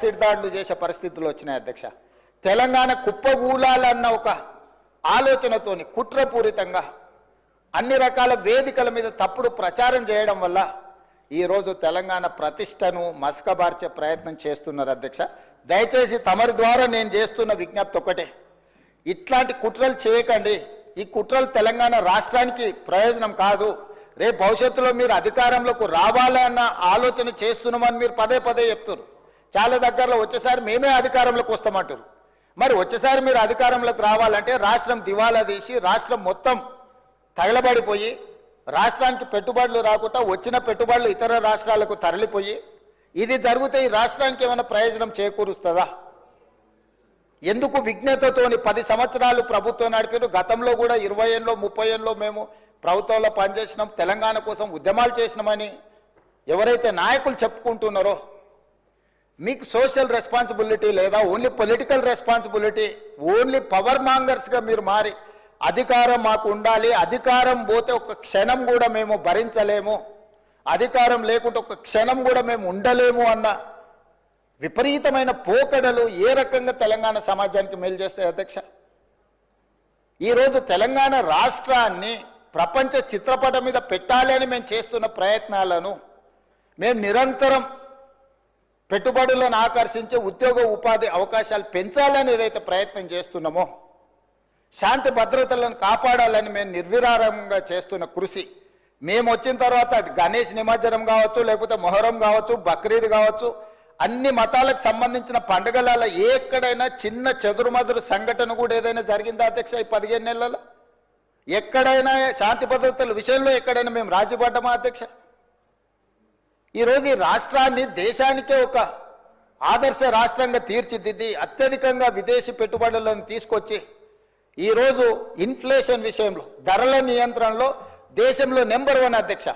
సిద్ధాంతాలు చేసే పరిస్థితులు వచ్చినాయి అధ్యక్ష. తెలంగాణ కుప్పగూలాలన్న ఒక ఆలోచనతోని కుట్రపూరితంగా అన్ని రకాల వేదికల మీద తప్పుడు ప్రచారం చేయడం వల్ల ఈరోజు తెలంగాణ ప్రతిష్టను మసకబార్చే ప్రయత్నం చేస్తున్నారు అధ్యక్ష. దయచేసి తమరి ద్వారా నేను చేస్తున్న విజ్ఞప్తి ఒకటే, ఇట్లాంటి కుట్రలు చేయకండి. ఈ కుట్రలు తెలంగాణ రాష్ట్రానికి ప్రయోజనం కాదు. రేపు భవిష్యత్తులో మీరు అధికారంలోకి రావాలన్న ఆలోచన చేస్తున్నామని మీరు పదే పదే చెప్తారు. చాలా దగ్గరలో వచ్చేసారి మేమే అధికారంలోకి వస్తామంటారు. మరి వచ్చేసారి మీరు అధికారంలోకి రావాలంటే రాష్ట్రం దివాలా తీసి రాష్ట్రం మొత్తం తగలబడిపోయి రాష్ట్రానికి పెట్టుబడులు రాకుండా వచ్చిన పెట్టుబడులు ఇతర రాష్ట్రాలకు తరలిపోయి ఇది జరిగితే ఈ రాష్ట్రానికి ఏమైనా ప్రయోజనం చేకూరుస్తుందా? ఎందుకు విజ్ఞతతోని 10 సంవత్సరాలు ప్రభుత్వం నడిపారు. గతంలో కూడా 20 ఏళ్ళలో 30 ఏళ్ళలో మేము ప్రభుత్వంలో పనిచేసినాం, తెలంగాణ కోసం ఉద్యమాలు చేసినామని ఎవరైతే నాయకులు చెప్పుకుంటున్నారో మీకు సోషల్ రెస్పాన్సిబిలిటీ లేదా only political responsibility, only power మాంగర్స్గా మీరు మారి అధికారం మాకు ఉండాలి, అధికారం పోతే ఒక క్షణం కూడా మేము భరించలేము, అధికారం లేకుంటే ఒక క్షణం కూడా మేము ఉండలేము అన్న విపరీతమైన పోకడలు ఏ రకంగా తెలంగాణ సమాజానికి మేలు చేస్తాయి అధ్యక్ష? ఈరోజు తెలంగాణ రాష్ట్రాన్ని ప్రపంచ చిత్రపటం మీద పెట్టాలి అని మేము చేస్తున్న ప్రయత్నాలను మేము నిరంతరం పెట్టుబడులను ఆకర్షించే ఉద్యోగ ఉపాధి అవకాశాలు పెంచాలని ఏదైతే ప్రయత్నం చేస్తున్నామో, శాంతి భద్రతలను కాపాడాలని మేము నిర్విరామంగా చేస్తున్న కృషి, మేము వచ్చిన తర్వాత అది గణేష్ నిమజ్జనం కావచ్చు, లేకపోతే మొహరం కావచ్చు, బక్రీద్ కావచ్చు, అన్ని మతాలకు సంబంధించిన పండుగలలో ఎక్కడైనా చిన్న చెదురుమదురు సంఘటన కూడా ఏదైనా జరిగిందా అధ్యక్ష? ఈ 15 నెలలలో ఎక్కడైనా శాంతి భద్రతల విషయంలో ఎక్కడైనా మేము రాజీపడ్డామా అధ్యక్ష? ఈరోజు ఈ రాష్ట్రాన్ని దేశానికే ఒక ఆదర్శ రాష్ట్రంగా తీర్చిదిద్ది అత్యధికంగా విదేశీ పెట్టుబడులను తీసుకొచ్చి ఈరోజు ఇన్ఫ్లేషన్ విషయంలో ధరల నియంత్రణలో దేశంలో నెంబర్ 1 అధ్యక్ష.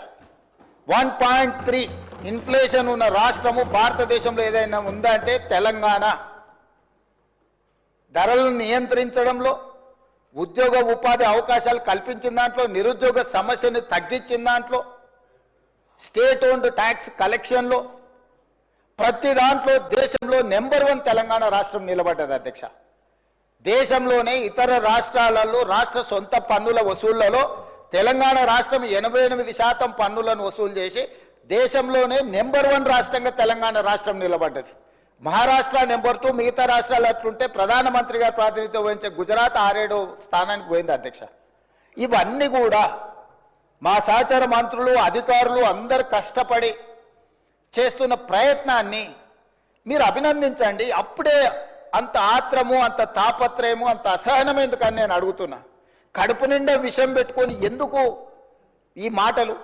1.3 ఇన్ఫ్లేషన్ ఉన్న రాష్ట్రము భారతదేశంలో ఏదైనా ఉందంటే తెలంగాణ. ధరలను నియంత్రించడంలో, ఉద్యోగ ఉపాధి అవకాశాలు కల్పించిన దాంట్లో, నిరుద్యోగ సమస్యను తగ్గించిన దాంట్లో, స్టేట్ ఓన్డ్ ట్యాక్స్ కలెక్షన్లో, ప్రతి దాంట్లో దేశంలో నెంబర్ 1 తెలంగాణ రాష్ట్రం నిలబడ్డది అధ్యక్ష. దేశంలోనే ఇతర రాష్ట్రాలలో రాష్ట్ర సొంత పన్నుల వసూళ్లలో తెలంగాణ రాష్ట్రం 88% పన్నులను వసూలు చేసి దేశంలోనే నెంబర్ 1 రాష్ట్రంగా తెలంగాణ రాష్ట్రం నిలబడ్డది. మహారాష్ట్ర నెంబర్ 2, మిగతా రాష్ట్రాలు అట్లుంటే ప్రధానమంత్రి గారు ప్రాతినిధ్యం వహించే గుజరాత్ 6-7వ స్థానానికి పోయింది అధ్యక్ష. ఇవన్నీ కూడా మా సహచర మంత్రులు అధికారులు అందరు కష్టపడి చేస్తున్న ప్రయత్నాన్ని మీరు అభినందించండి. అప్పుడే అంత ఆత్రము, అంత తాపత్రయము, అంత అసహనం ఎందుకని నేను అడుగుతున్నా. కడుపు నిండా విషం పెట్టుకొని ఎందుకు ఈ మాటలు?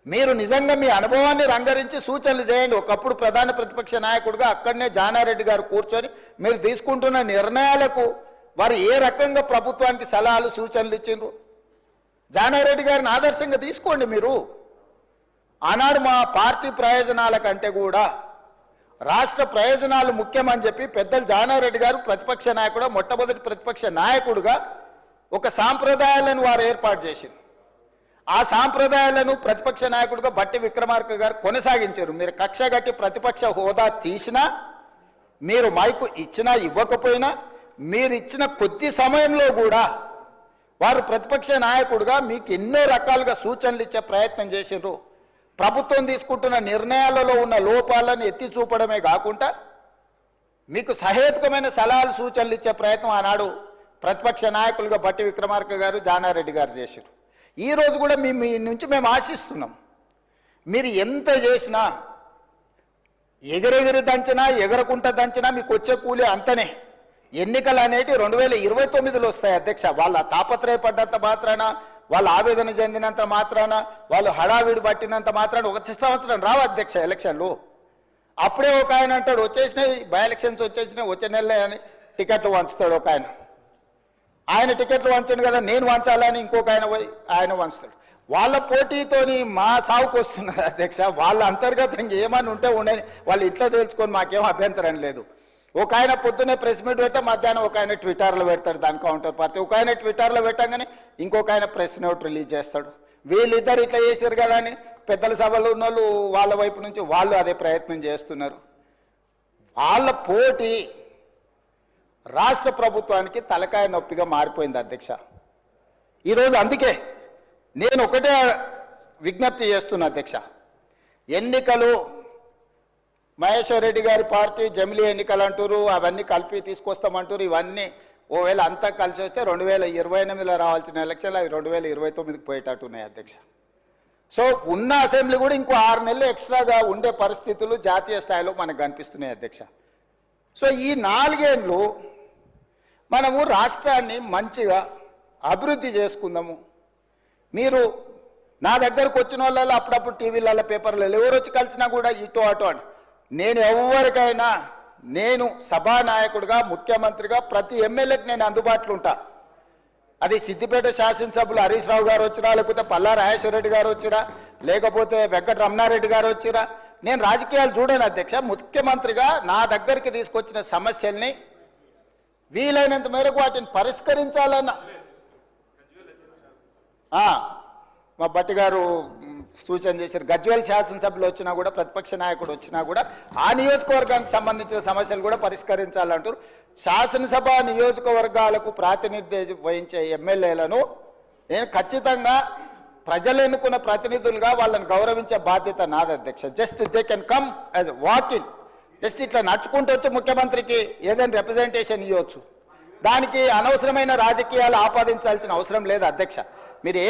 మీరు నిజంగా మీ అనుభవాన్ని రంగరించి సూచనలు చేయండి. ఒకప్పుడు ప్రధాన ప్రతిపక్ష నాయకుడిగా అక్కడనే జానారెడ్డి గారు కూర్చొని మీరు తీసుకుంటున్న నిర్ణయాలకు వారు ఏ రకంగా ప్రభుత్వానికి సలహాలు సూచనలు ఇచ్చిండ్రు జానారెడ్డి గారిని ఆదర్శంగా తీసుకోండి. మీరు ఆనాడు మా పార్టీ ప్రయోజనాల కంటే కూడా రాష్ట్ర ప్రయోజనాలు ముఖ్యమని చెప్పి పెద్దలు జానారెడ్డి గారు ప్రతిపక్ష నాయకుడు, మొట్టమొదటి ప్రతిపక్ష నాయకుడుగా ఒక సాంప్రదాయాలను వారు ఏర్పాటు చేసింది. ఆ సాంప్రదాయాలను ప్రతిపక్ష నాయకుడిగా బట్టి విక్రమార్క గారు కొనసాగించారు. మీరు కక్ష గట్టి ప్రతిపక్ష హోదా తీసినా, మీరు మైకు ఇచ్చినా ఇవ్వకపోయినా, మీరు ఇచ్చిన కొద్ది సమయంలో కూడా వారు ప్రతిపక్ష నాయకుడిగా మీకు ఎన్నో రకాలుగా సూచనలు ఇచ్చే ప్రయత్నం చేశారు. ప్రభుత్వం తీసుకుంటున్న నిర్ణయాలలో ఉన్న లోపాలను ఎత్తి చూపడమే కాకుండా మీకు సహేతుకమైన సలహాలు సూచనలు ఇచ్చే ప్రయత్నం ఆనాడు ప్రతిపక్ష నాయకులుగా బట్టి విక్రమార్క గారు, జానారెడ్డి గారు చేశారు. ఈరోజు కూడా మీ నుంచి మేము ఆశిస్తున్నాం. మీరు ఎంత చేసినా, ఎగరెగిరి దంచినా ఎగరకుంట దంచినా మీకు వచ్చే కూలి అంతనే. ఎన్నికలు అనేవి 2029లో వస్తాయి అధ్యక్ష. వాళ్ళ తాపత్రయపడ్డంత మాత్రాన, వాళ్ళు ఆవేదన చెందినంత మాత్రాన, వాళ్ళు హడావిడి పట్టినంత మాత్రాన 1 సంవత్సరం రావు అధ్యక్ష ఎలక్షన్లు. అప్పుడే ఒక ఆయన అంటాడు వచ్చేసినాయి బై ఎలక్షన్స్ వచ్చేసినాయి, వచ్చే నెలలే అని టికెట్లు వంచుతాడు ఒక ఆయన. ఆయన టికెట్లు వంచను కదా, నేను వంచాలని ఇంకొక ఆయన పోయి ఆయన వంచుతాడు. వాళ్ళ పోటీతోని మా సాగుకు వస్తున్నారు అధ్యక్ష. వాళ్ళ అంతర్గతంగా ఏమని ఉంటే ఉండని వాళ్ళు ఇట్లా తెలుసుకొని మాకేం అభ్యంతరం లేదు. ఒక ఆయన పొద్దున్నే ప్రెస్ మీట్ పెడితే మధ్యాహ్నం ఒక ఆయన ట్విట్టర్లో పెడతాడు దాని కౌంటర్ పార్టీ. ఒక ఆయన ట్విట్టర్లో పెట్టగానే ఇంకొక ఆయన ప్రెస్ నోట్ రిలీజ్ చేస్తాడు. వీళ్ళిద్దరు ఇట్లా చేశారు కదా అని పెద్దల సభలో ఉన్న వాళ్ళు వాళ్ళ వైపు నుంచి వాళ్ళు అదే ప్రయత్నం చేస్తున్నారు. వాళ్ళ పోటీ రాష్ట్ర ప్రభుత్వానికి తలకాయ నొప్పిగా మారిపోయింది అధ్యక్ష. ఈరోజు అందుకే నేను ఒకటే విజ్ఞప్తి చేస్తున్నా అధ్యక్ష, ఎన్నికలు మహేశ్వర్ రెడ్డి గారి పార్టీ జమిలీ ఎన్నికలు అంటారు, అవన్నీ కలిపి తీసుకొస్తామంటారు. ఇవన్నీ ఓవేళ అంతా కలిసి వస్తే 2028లో రావాల్సిన ఎలక్షన్లు అవి 2029కి పోయేటట్టున్నాయి అధ్యక్ష. సో ఉన్న అసెంబ్లీ కూడా ఇంకో 6 నెలలు ఎక్స్ట్రాగా ఉండే పరిస్థితులు జాతీయ స్థాయిలో మనకు కనిపిస్తున్నాయి అధ్యక్ష. సో ఈ 4 ఏళ్ళు మనము రాష్ట్రాన్ని మంచిగా అభివృద్ధి చేసుకుందాము. మీరు నా దగ్గరకు వచ్చిన వాళ్ళలో అప్పుడప్పుడు టీవీలలో పేపర్లలో ఎవరు వచ్చి కలిసినా కూడా ఇటు అటు అని, నేను ఎవరికైనా నేను సభానాయకుడిగా ముఖ్యమంత్రిగా ప్రతి ఎమ్మెల్యేకి నేను అందుబాటులో ఉంటా. అది సిద్దిపేట శాసనసభ్యులు హరీష్ రావు గారు వచ్చిరా, లేకపోతే పల్లా రాజేశ్వర రెడ్డి గారు వచ్చిరా, లేకపోతే వెంకట రమణారెడ్డి గారు వచ్చిరా, నేను రాజకీయాలు చూడను అధ్యక్ష. ముఖ్యమంత్రిగా నా దగ్గరికి తీసుకొచ్చిన సమస్యల్ని వీలైనంత మేరకు వాటిని పరిష్కరించాలన్న మా భట్టి గారు సూచన చేశారు. గజ్వేల్ శాసనసభ్యులు వచ్చినా కూడా, ప్రతిపక్ష నాయకుడు వచ్చినా కూడా ఆ నియోజకవర్గానికి సంబంధించిన సమస్యలు కూడా పరిష్కరించాలంటారు. శాసనసభ నియోజకవర్గాలకు ప్రాతినిధ్యం వహించే ఎమ్మెల్యేలను నేను ఖచ్చితంగా ప్రజలు ఎన్నుకున్న ప్రతినిధులుగా వాళ్ళని గౌరవించే బాధ్యత నాది అధ్యక్ష. Just they can come as walk in, just ఇట్లా నడుచుకుంటూ వచ్చి ముఖ్యమంత్రికి ఏదైనా రిప్రజెంటేషన్ ఇవ్వచ్చు. దానికి అనవసరమైన రాజకీయాలు ఆపాదించాల్సిన అవసరం లేదు అధ్యక్ష. మీరు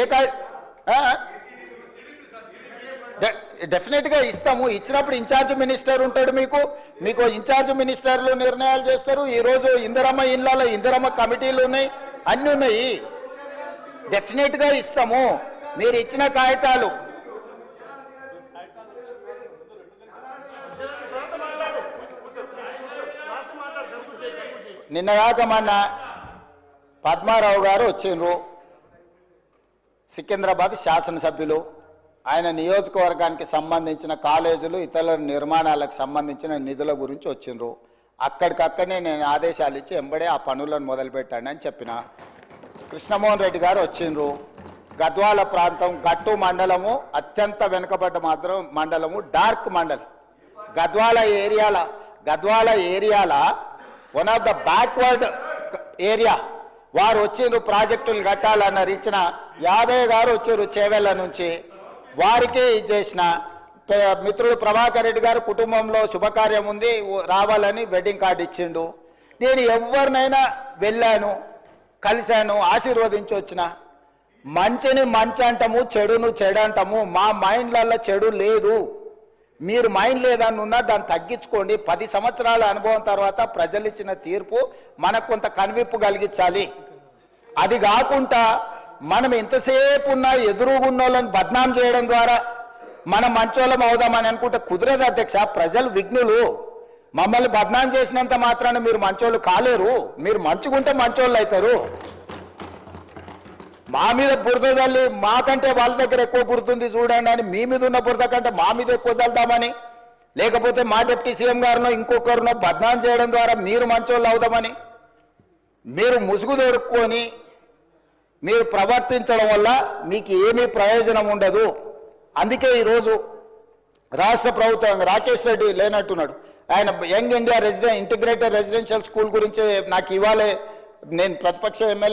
డెఫినెట్గా ఇస్తాము. ఇచ్చినప్పుడు ఇన్ఛార్జ్ మినిస్టర్ ఉంటాడు, మీకు ఇన్ఛార్జ్ మినిస్టర్లు నిర్ణయాలు చేస్తారు. ఈరోజు ఇందిరమ్మ ఇళ్ళలో ఇందిరమ్మ కమిటీలు ఉన్నాయి, అన్నీ ఉన్నాయి. డెఫినెట్గా ఇస్తాము. మీరు ఇచ్చిన కాగితాలు నిన్నగాక మొన్న పద్మారావు గారు వచ్చిండ్రు, సికింద్రాబాద్ శాసనసభ్యులు. ఆయన నియోజకవర్గానికి సంబంధించిన కాలేజీలు ఇతర నిర్మాణాలకు సంబంధించిన నిధుల గురించి వచ్చిండ్రు. అక్కడికక్కడనే నేను ఆదేశాలు ఇచ్చి ఎంబడే ఆ పనులను మొదలుపెట్టాను అని చెప్పిన. కృష్ణమోహన్ రెడ్డి గారు వచ్చిండ్రు. గద్వాల ప్రాంతం గట్టు మండలము అత్యంత వెనుకబడ్డ మండలము, డార్క్ మండలం. గద్వాల ఏరియాల one of the backward area. వారు వచ్చిండ్రు, ప్రాజెక్టులు కట్టాలన్నారు. ఇచ్చిన యాదయ్య గారు వచ్చారు చేవెళ్ళ నుంచి, వారికి ఇచ్చేసిన. మిత్రుడు ప్రభాకర్ రెడ్డి గారు కుటుంబంలో శుభకార్యం ఉంది రావాలని వెడ్డింగ్ కార్డు ఇచ్చిండు. నేను ఎవరినైనా వెళ్ళాను, కలిశాను, ఆశీర్వదించి వచ్చిన. మంచిని మంచి అంటాము, చెడును చెడు అంటాము. మా మైండ్లలో చెడు లేదు. మీరు మైండ్ లేదని ఉన్నా దాన్ని తగ్గించుకోండి. 10 సంవత్సరాల అనుభవం తర్వాత ప్రజలు ఇచ్చిన తీర్పు మనకు కొంత కనువిప్పు కలిగించాలి. అది కాకుండా మనం ఎంతసేపు ఉన్నా ఎదురుగున్న వాళ్ళని బద్నాం చేయడం ద్వారా మనం మంచోళ్ళం అవుదామని అనుకుంటే కుదరదు అధ్యక్ష. ప్రజలు విఘ్నులు. మమ్మల్ని బద్నాం చేసినంత మాత్రాన మీరు మంచోళ్ళు కాలేరు. మీరు మంచిగుంటే మంచోళ్ళు అవుతారు. మా మీద బురద చల్లి మాకంటే వాళ్ళ దగ్గర ఎక్కువ బురదుంది చూడండి అని, మీ మీద ఉన్న బురద కంటే మా మీద ఎక్కువ చల్దామని, లేకపోతే మా డిప్యూటీ సీఎం గారినో ఇంకొకరినో బద్నాం చేయడం ద్వారా మీరు మంచోళ్ళు అవుదామని మీరు ముసుగు దొరుకుని మీరు ప్రవర్తించడం వల్ల మీకు ఏమీ ప్రయోజనం ఉండదు. అందుకే ఈరోజు రాష్ట్ర ప్రభుత్వం రాకేష్ రెడ్డి లేనట్టున్నాడు. ఆయన young India integrated residential school గురించి నాకు ఇవ్వాలి, నేను ప్రతిపక్ష ఎమ్మెల్యే